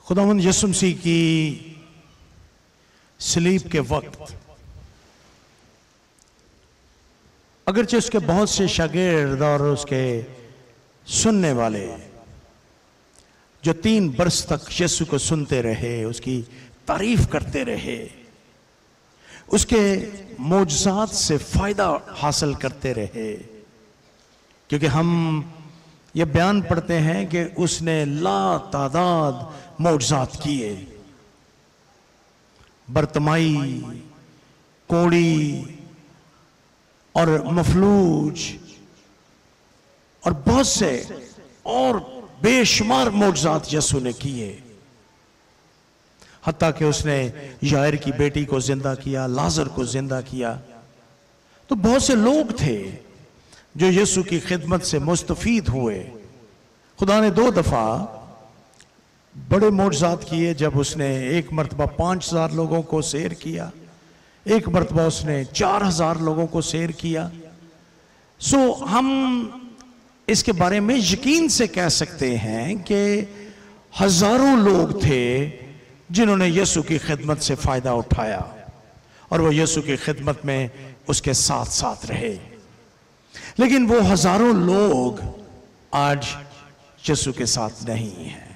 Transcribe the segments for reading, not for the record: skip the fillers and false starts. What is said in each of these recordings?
खुदावंद यीशु मसीह की सलीब के वक्त अगरचे उसके बहुत से शागिर्द और उसके सुनने वाले जो 3 बरस तक यीशु को सुनते रहे, उसकी तारीफ करते रहे, उसके मौजज़ात से फायदा हासिल करते रहे, क्योंकि हम ये बयान पढ़ते हैं कि उसने लातादाद मौजज़ात किए। बरतमाई, कोड़ी और मफलूज और बहुत से और बेशुमार मौजज़ात यीशु ने किए। हत्ता कि उसने यायर की बेटी को जिंदा किया, लाजर को जिंदा किया। तो बहुत से लोग थे जो यीशु की खिदमत से मुस्तफीद हुए। खुदा ने 2 दफा बड़े मौजज़ात किए। जब उसने एक मरतबा 5000 लोगों को सैर किया, एक मरतबा उसने 4000 लोगों को सैर किया। सो हम इसके बारे में यकीन से कह सकते हैं कि हजारों लोग थे जिन्होंने यीशु की खिदमत से फायदा उठाया और वो यीशु की खिदमत में उसके साथ साथ रहे। लेकिन वो हजारों लोग आज यीशु के साथ नहीं हैं।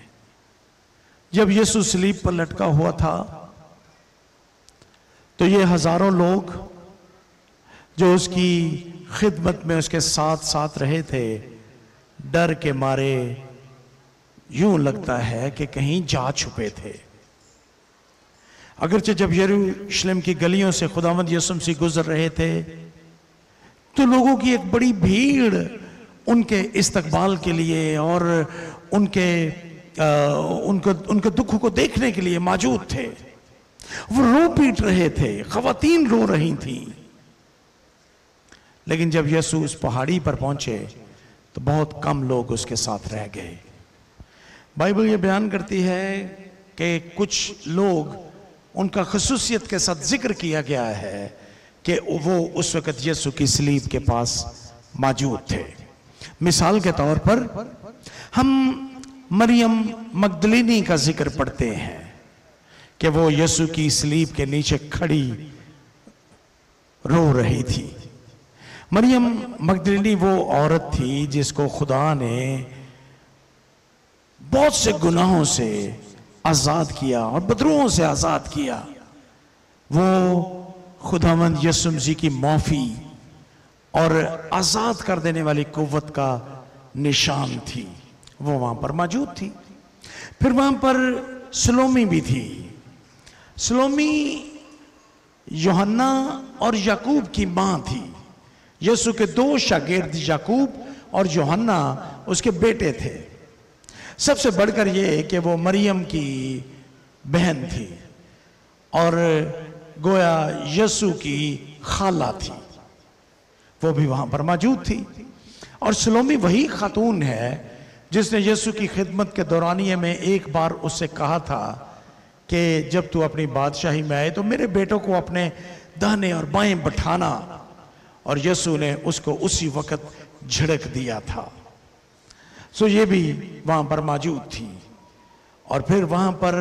जब यीशु सलीब पर लटका हुआ था तो ये हजारों लोग जो उसकी खिदमत में उसके साथ साथ रहे थे, डर के मारे यूं लगता है कि कहीं जा छुपे थे। अगरचे जब यरूशलेम की गलियों से खुदावंद यीशु मसीह गुजर रहे थे तो लोगों की एक बड़ी भीड़ उनके इस्तकबाल के लिए और उनके दुख को देखने के लिए मौजूद थे। वो रो पीट रहे थे, खवातीन रो रही थी। लेकिन जब यीशु उस पहाड़ी पर पहुंचे तो बहुत कम लोग उसके साथ रह गए। बाइबल ये बयान करती है कि कुछ लोग, उनका खसूसियत के साथ जिक्र किया गया है कि वो उस वक्त यीशु की सलीब के पास मौजूद थे। मिसाल के तौर पर हम मरियम मगदलीनी का जिक्र पढ़ते हैं कि वो यीशु की सलीब के नीचे खड़ी रो रही थी। मरियम मगदलीनी वो औरत थी जिसको खुदा ने बहुत से गुनाहों से आजाद किया और बदरुओं से आजाद किया। वो खुदावंद यीशु मसीह की माफी और आजाद कर देने वाली कुव्वत का निशान थी। वो वहां पर मौजूद थी। फिर वहां पर सलोमी भी थी। सलोमी यूहन्ना और याकूब की मां थी। यीशु के 2 शागिर्द याकूब और यूहन्ना उसके बेटे थे। सबसे बढ़कर यह कि वो मरियम की बहन थी और गोया यीशु की खाला थी। वो भी वहां पर मौजूद थी। और सलोमी वही खातून है जिसने यीशु की खिदमत के दौरानिये में एक बार उससे कहा था कि जब तू अपनी बादशाही में आए तो मेरे बेटों को अपने दाहिने और बाएं बैठाना। और यीशु ने उसको उसी वक्त झिड़क दिया था। सो ये भी वहां पर मौजूद थी। और फिर वहां पर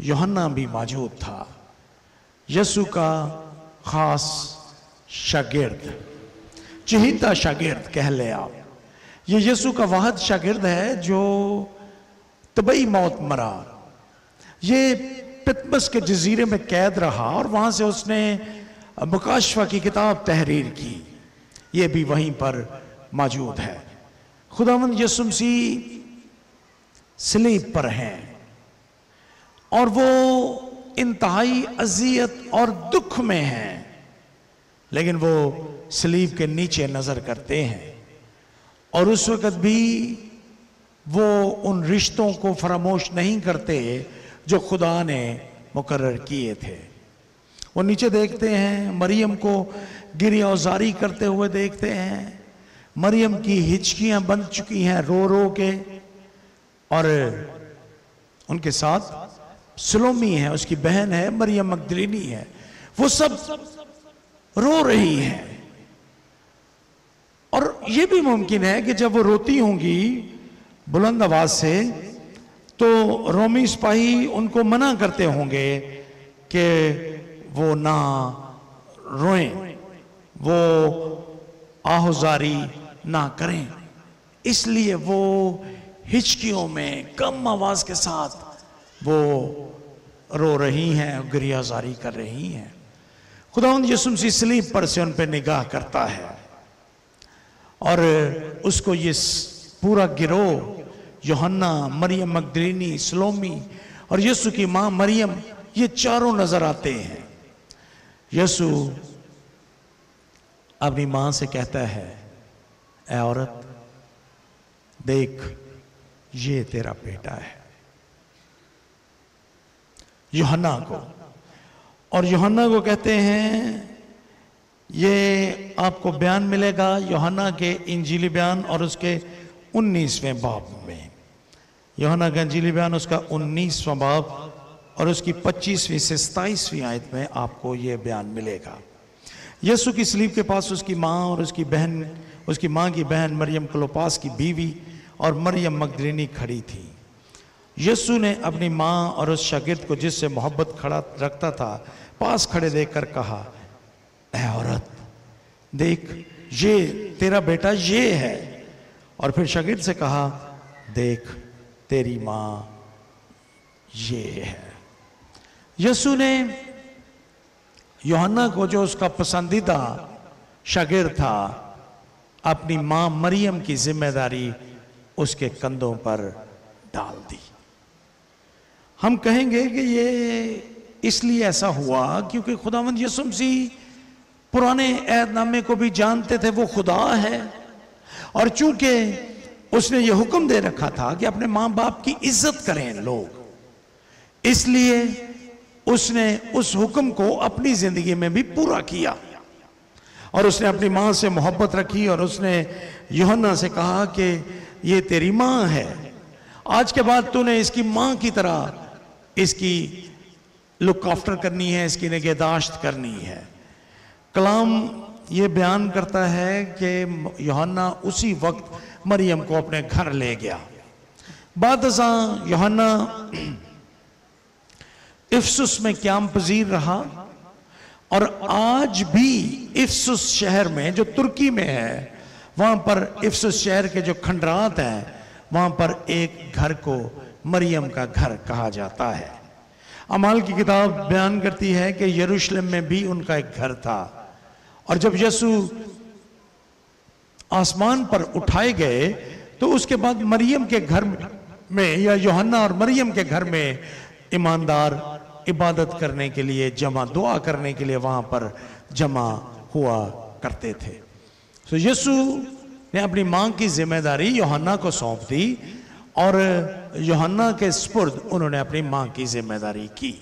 यूहन्ना भी मौजूद था, यीशु का खास शागिर्द, चहीता शागिर्द कह ले आप। ये यीशु का वाहद शागिर्द है जो तबई मौत मरा। ये पितमस के जजीरे में कैद रहा और वहां से उसने मुकाशफा की किताब तहरीर की। ये भी वहीं पर मौजूद है। खुदावंद यीशु मसीह सलीब पर हैं और वो इंतहाई अजियत और दुख में हैं, लेकिन वो सलीब के नीचे नजर करते हैं। और उस वक्त भी वो उन रिश्तों को फरामोश नहीं करते जो खुदा ने मुकर्रर किए थे। वो नीचे देखते हैं, मरियम को गिरियाजारी करते हुए देखते हैं। मरियम की हिचकियां बंध चुकी हैं रो रो के। और उनके साथ सलोमी है, उसकी बहन है, मरियम मगदलीनी है। वो सब रो रही हैं। और यह भी मुमकिन है कि जब वो रोती होंगी बुलंद आवाज से तो रोमी सिपाही उनको मना करते होंगे कि वो ना रोएं, वो आहुजारी ना करें, इसलिए वो हिचकियों में कम आवाज के साथ वो रो रही हैं, गिरियाजारी कर रही हैं। खुदावंद यीशु मसीह सलीब पर से उन पर निगाह करता है और उसको ये पूरा गिरोह, यूहन्ना, मरियम मगदलीनी, सलोमी और यीशु की मां मरियम, ये चारों नजर आते हैं। यीशु अपनी मां से कहता है, ऐ औरत देख, ये तेरा बेटा है, यूहन्ना को। और यूहन्ना को कहते हैं, ये आपको बयान मिलेगा यूहन्ना के इंजीली बयान और उसके 19वें बाब में। यूहन्ना का इंजीली बयान उसका 19वां बाब और उसकी 25वीं से 27वीं आयत में आपको ये बयान मिलेगा। यीशु की सलीब के पास उसकी माँ और उसकी बहन, उसकी माँ की बहन मरियम क्लोपास की बीवी और मरियम मगदलीनी खड़ी थी। यीशु ने अपनी माँ और उस शागिर्द को जिससे मोहब्बत खड़ा रखता था पास खड़े देखकर कहा, ऐ औरत देख, ये तेरा बेटा ये है। और फिर शागिर्द से कहा, देख तेरी माँ ये है। यीशु ने यूहन्ना को, जो उसका पसंदीदा शागिर्द था, अपनी मां मरियम की जिम्मेदारी उसके कंधों पर डाल दी। हम कहेंगे कि ये इसलिए ऐसा हुआ क्योंकि खुदावंद यीशु मसीह पुराने ऐहदनामे को भी जानते थे, वो खुदा है, और चूंकि उसने ये हुक्म दे रखा था कि अपने मां बाप की इज्जत करें लोग, इसलिए उसने उस हुक्म को अपनी जिंदगी में भी पूरा किया। और उसने अपनी मां से मोहब्बत रखी और उसने यूहन्ना से कहा कि ये तेरी मां है, आज के बाद तूने इसकी मां की तरह इसकी लुक आफ्टर करनी है, इसकी निगहदाश्त करनी है। कलाम ये बयान करता है कि यूहन्ना उसी वक्त मरियम को अपने घर ले गया। बाद यूहन्ना इफसुस में क़याम पजीर रहा और आज भी इफसुस शहर में, जो तुर्की में है, वहां पर इफसुस शहर के जो खंडरात हैं, वहां पर एक घर को मरियम का घर कहा जाता है। अमाल की किताब बयान करती है कि यरूशलेम में भी उनका एक घर था, और जब यीशु आसमान पर उठाए गए तो उसके बाद मरियम के घर में, या यूहन्ना और मरियम के घर में ईमानदार इबादत करने के लिए जमा, दुआ करने के लिए वहां पर जमा हुआ करते थे। तो यीशु ने अपनी मां की जिम्मेदारी यूहन्ना को सौंप दी और यूहन्ना के सुपुर्द उन्होंने अपनी मां की जिम्मेदारी की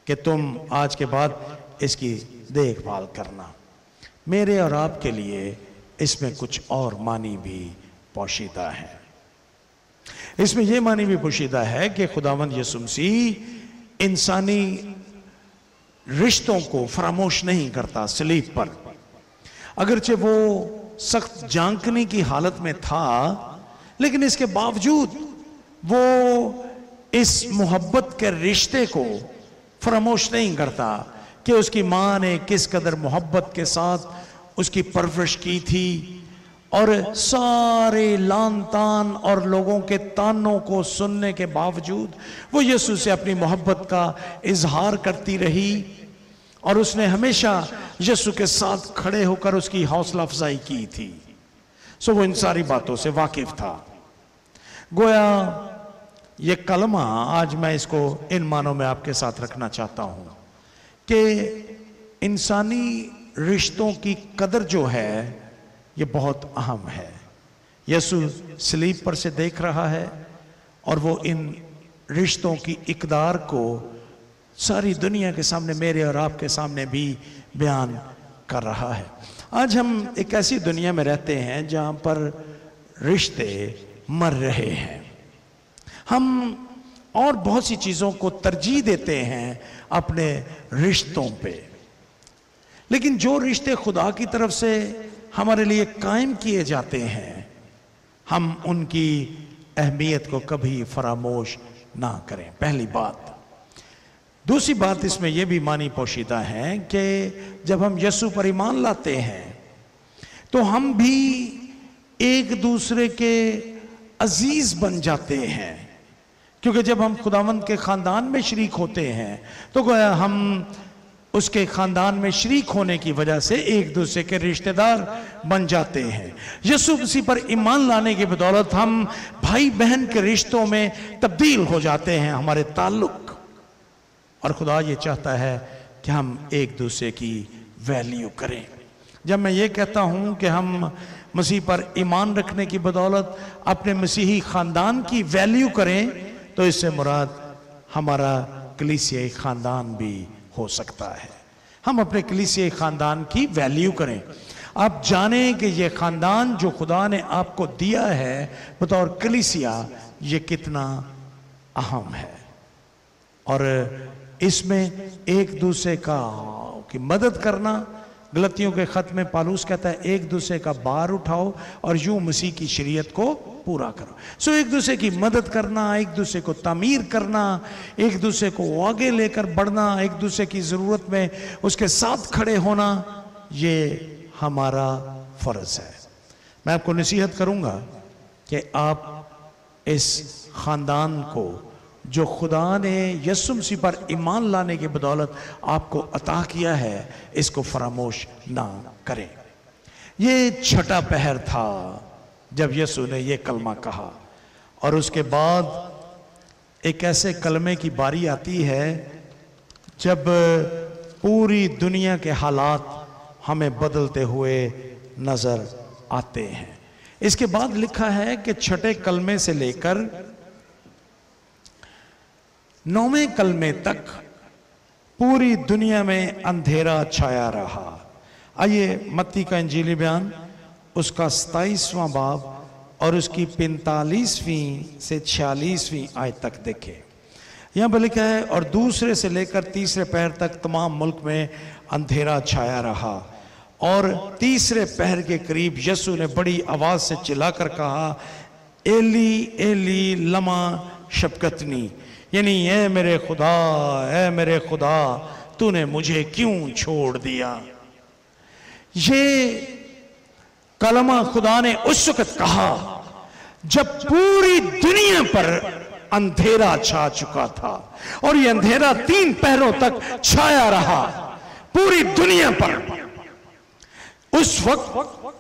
कि तुम आज के बाद इसकी देखभाल करना। मेरे और आपके लिए इसमें कुछ और मानी भी पोशीदा है। इसमें यह मानी भी पोशीदा है कि खुदावंद यीशु मसीह इंसानी रिश्तों को फरामोश नहीं करता। सलीब पर अगरचे वो सख्त जांकने की हालत में था, लेकिन इसके बावजूद वो इस मोहब्बत के रिश्ते को फरामोश नहीं करता कि उसकी मां ने किस कदर मोहब्बत के साथ उसकी परवरिश की थी, और सारे लान तान और लोगों के तानों को सुनने के बावजूद वो यीशु से अपनी मोहब्बत का इजहार करती रही, और उसने हमेशा यीशु के साथ खड़े होकर उसकी हौसला अफजाई की थी। सो वो इन सारी बातों से वाकिफ था। गोया ये कलमा आज मैं इसको इन मानों में आपके साथ रखना चाहता हूं कि इंसानी रिश्तों की कदर जो है ये बहुत अहम है। यीशु सलीब पर से देख रहा है और वो इन रिश्तों की इकदार को सारी दुनिया के सामने, मेरे और आपके सामने भी बयान कर रहा है। आज हम एक ऐसी दुनिया में रहते हैं जहां पर रिश्ते मर रहे हैं। हम और बहुत सी चीजों को तरजीह देते हैं अपने रिश्तों पे, लेकिन जो रिश्ते खुदा की तरफ से हमारे लिए कायम किए जाते हैं, हम उनकी अहमियत को कभी फरामोश ना करें, पहली बात। दूसरी बात इसमें यह भी मानी पोशीदा है कि जब हम यीशु पर ईमान लाते हैं तो हम भी एक दूसरे के अजीज बन जाते हैं, क्योंकि जब हम खुदावंद के खानदान में शरीक होते हैं तो गोया हम उसके खानदान में शरीक होने की वजह से एक दूसरे के रिश्तेदार बन जाते हैं। यीशु मसीह पर ईमान लाने की बदौलत हम भाई बहन के रिश्तों में तब्दील हो जाते हैं, हमारे ताल्लुक। और खुदा ये चाहता है कि हम एक दूसरे की वैल्यू करें। जब मैं ये कहता हूं कि हम मसीह पर ईमान रखने की बदौलत अपने मसीही खानदान की वैल्यू करें, तो इससे मुराद हमारा कलीसियाई खानदान भी हो सकता है। हम अपने कलीसियाई खानदान की वैल्यू करें। आप जानें कि ये खानदान जो खुदा ने आपको दिया है बतौर कलीसिया, ये कितना अहम है। और इसमें एक दूसरे की मदद करना, गलतियों के खत में पालूस कहता है एक दूसरे का बार उठाओ और यूं मसीह की शरीयत को पूरा करो। सो एक दूसरे की मदद करना, एक दूसरे को तामीर करना, एक दूसरे को आगे लेकर बढ़ना, एक दूसरे की ज़रूरत में उसके साथ खड़े होना, ये हमारा फ़र्ज़ है। मैं आपको नसीहत करूँगा कि आप इस ख़ानदान को जो खुदा ने यीशु मसीह पर ईमान लाने की बदौलत आपको अता किया है, इसको फरामोश ना करें। ये छठा पहर था जब यीशु ने ये कलमा कहा, और उसके बाद एक ऐसे कलमे की बारी आती है जब पूरी दुनिया के हालात हमें बदलते हुए नजर आते हैं। इसके बाद लिखा है कि छठे कलमे से लेकर 9वें कलमे तक पूरी दुनिया में अंधेरा छाया रहा। आइए मत्ती का इंजीली बयान उसका 27वां बाब और उसकी 45वीं से 46वीं आयत तक देखें। यहाँ पर लिखा है, और दूसरे से लेकर तीसरे पहर तक तमाम मुल्क में अंधेरा छाया रहा, और तीसरे पहर के करीब यीशु ने बड़ी आवाज से चिल्लाकर कहा, एली एली लमा शबक्तनी, यानी ऐ मेरे खुदा तूने मुझे क्यों छोड़ दिया। ये कलमा खुदा ने उस वक्त कहा जब पूरी दुनिया पर अंधेरा छा चुका था, और ये अंधेरा 3 पहरों तक छाया रहा पूरी दुनिया पर। उस वक्त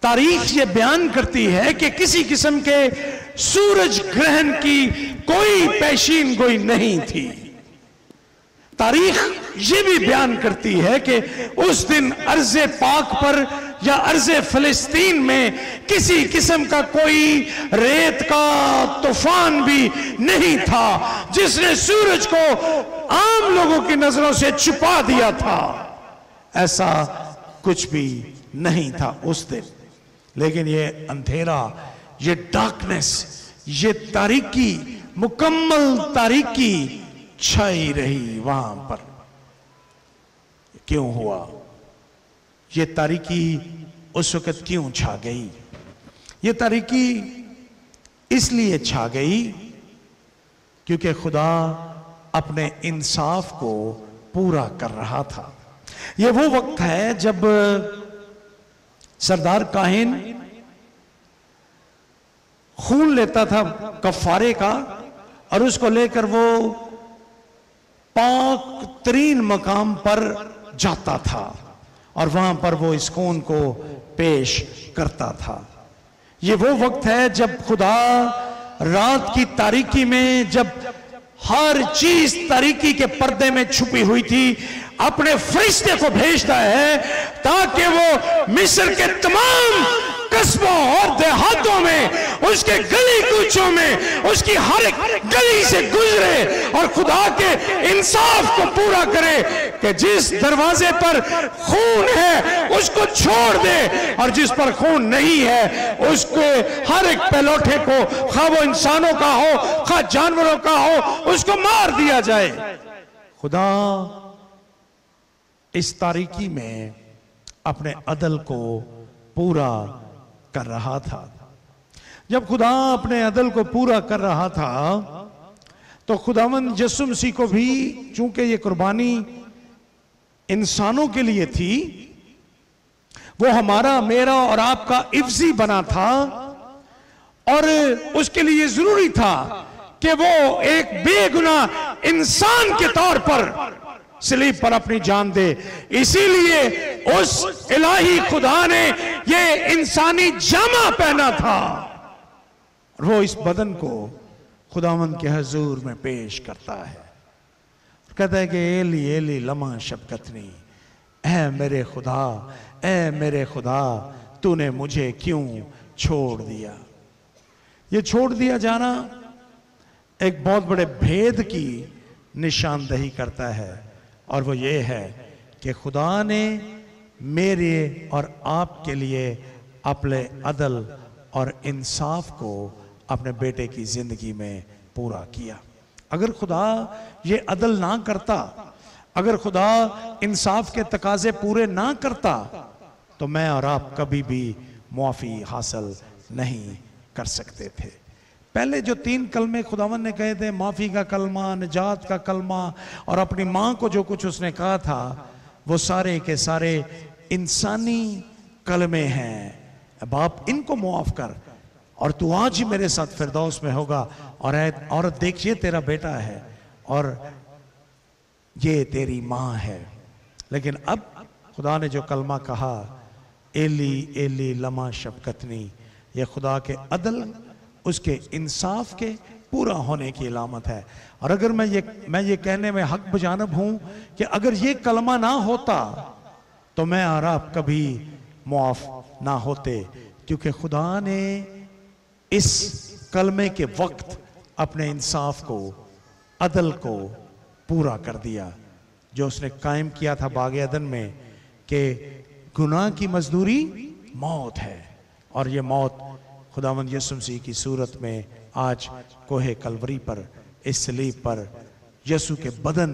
तारीख ये बयान करती है कि किसी किस्म के सूरज ग्रहण की कोई पेशीन गोई नहीं थी। तारीख ये भी बयान करती है कि उस दिन अर्ज़े पाक पर या अर्ज़े फिलिस्तीन में किसी किस्म का कोई रेत का तूफान भी नहीं था जिसने सूरज को आम लोगों की नजरों से छुपा दिया था। ऐसा कुछ भी नहीं था उस दिन। लेकिन ये अंधेरा, ये डार्कनेस, ये तारीकी, मुकम्मल तारीकी छाई रही वहां पर। क्यों हुआ? ये तारीकी उस वक्त क्यों छा गई? ये तारीकी इसलिए छा गई क्योंकि खुदा अपने इंसाफ को पूरा कर रहा था। ये वो वक्त है जब सरदार काहिन खून लेता था कफारे का, और उसको लेकर वो पाक तरीन मकाम पर जाता था और वहां पर वो इस खून को पेश करता था। ये वो वक्त है जब खुदा रात की तारीकी में, जब हर चीज तारीकी के पर्दे में छुपी हुई थी, अपने फरिश्ते को भेजता है ताकि वो मिस्र के तमाम कस्बों और देहातों में, उसके गली कूचों में, उसकी हर एक गली से गुजरे और खुदा के इंसाफ को पूरा करे कि जिस दरवाजे पर खून है उसको छोड़ दे, और जिस पर खून नहीं है उसके हर एक पहलौठे को, खा वो इंसानों का हो खा जानवरों का हो, उसको मार दिया जाए। खुदा इस तारीकी में अपने अदल को पूरा कर रहा था। जब खुदा अपने अदल को पूरा कर रहा था तो खुदावंद यीशु मसीह को भी चूंकि ये कुर्बानी इंसानों के लिए थी, वो हमारा, मेरा और आपका इफ्जी बना था, और उसके लिए जरूरी था कि वो एक बेगुनाह इंसान के तौर पर सलीब पर अपनी जान दे। इसीलिए उस इलाही खुदा ने ये इंसानी जामा पहना था, और वो इस बदन को खुदावंद के हजूर में पेश करता है, कहता है कि एली एली लमा शबकतनी, ऐ मेरे खुदा, ऐ मेरे खुदा, तूने मुझे क्यों छोड़ दिया। ये छोड़ दिया जाना एक बहुत बड़े भेद की निशानदही करता है, और वो ये है कि खुदा ने मेरे और आपके लिए अपने अदल और इंसाफ को अपने बेटे की जिंदगी में पूरा किया। अगर खुदा ये अदल ना करता, अगर खुदा इंसाफ के तकाजे पूरे ना करता, तो मैं और आप कभी भी मुआफी हासिल नहीं कर सकते थे। पहले जो 3 कलमे खुदावंद ने कहे थे, माफी का कलमा, निजात का कलमा, और अपनी मां को जो कुछ उसने कहा था, वो सारे के सारे इंसानी कलमे हैं। बाप, इनको मुआफ कर, और तू आज ही मेरे साथ फिरदौस में होगा, और देखिए तेरा बेटा है और ये तेरी मां है। लेकिन अब खुदा ने जो कलमा कहा, एली एली लमा शबकतनी, ये खुदा के अदल, उसके इंसाफ के पूरा होने की अलामत है। और अगर मैं ये कहने में हक बजानब हूं कि अगर ये कलमा ना होता तो मैं और आप कभी मुआफ ना होते, क्योंकि खुदा ने इस कलमे के वक्त अपने इंसाफ को, अदल को पूरा कर दिया, जो उसने कायम किया था बाग अदन में कि गुनाह की मजदूरी मौत है, और ये मौत खुदावंद यीशु मसीह की सूरत में आज कोहे कलवरी पर, इस सलीब पर यीशु के बदन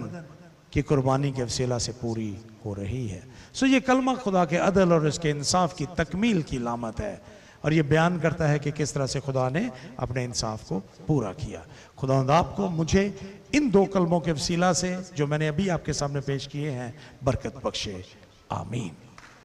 की कुर्बानी के वसीला से पूरी हो रही है। सो ये कलमा खुदा के अदल और इसके इंसाफ की तकमील की लामत है, और ये बयान करता है कि किस तरह से खुदा ने अपने इंसाफ को पूरा किया। खुदावंद आपको, मुझे इन 2 कलमों के वसीला से जो मैंने अभी आपके सामने पेश किए हैं, बरकत बख्शे। आमीन।